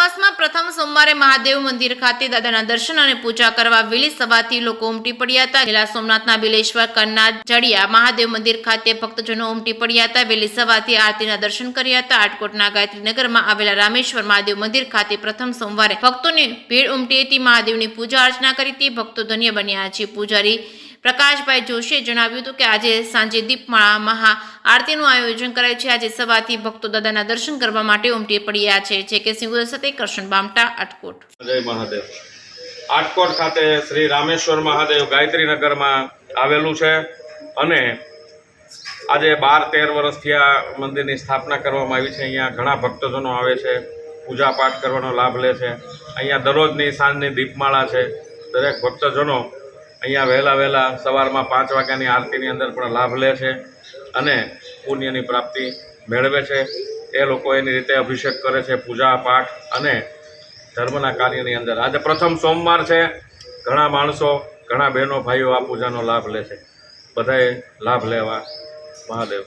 માસમાં પ્રથમ સોમવારે મહાદેવ મંદિર ખાતે દાદાના દર્શન અને પૂજા કરવા વહેલી સવારથી લોકો ઉમટી પડ્યા હતા। જિલ્લા સોમનાથના બિલેશ્વર કરના જડિયા મહાદેવ મંદિર ખાતે ભક્તજનો ઉમટી પડ્યા હતા। વહેલી સવારથી આરતીના દર્શન કર્યા હતા। રાજકોટના ગાયત્રીનગરમાં આવેલા રામેશ્વર મહાદેવ મંદિર ખાતે પ્રથમ સોમવારે ભક્તોની ભીડ ઉમટી હતી। મહાદેવની પૂજા અર્ચના કરી હતી। ભક્તો ધન્ય બન્યા છે। પૂજારી પ્રકાશભાઈ જોશીએ જણાવ્યું હતું કે આજે સાંજે દીપમાળા મહા આરતીનું આયોજન કરાયું છે। આજે સવારથી ભક્તો દાદાના દર્શન કરવા માટે ઉમટી પડ્યા છે। જે કે સિંગુદર સાથે કરશન બામટા આટકોટ। જય મહાદેવ। આટકોટ ખાતે શ્રી રામેશ્વર મહાદેવ ગાયત્રીનગરમાં આવેલું છે અને આજે 12-13 વર્ષથી આ મંદિરની સ્થાપના કરવામાં આવી છે। અહીંયા ઘણા ભક્તજનો આવે છે, પૂજા પાઠ કરવાનો લાભ લે છે। અહીંયા દરરોજની સાંજની દીપમાળા છે। દરેક ભક્તજનો અહીંયા વહેલા સવારમાં 5 વાગ્યાની આરતીની અંદર પણ લાભ લે છે અને પુણ્યની પ્રાપ્તિ મેળવે છે। એ લોકો એની રીતે અભિષેક કરે છે, પૂજા પાઠ અને ધર્મના કાર્યની અંદર આજે પ્રથમ સોમવાર છે। ઘણા માણસો, ઘણા બહેનો ભાઈઓ આ પૂજાનો લાભ લે છે। બધાએ લાભ લેવા મહાદેવ।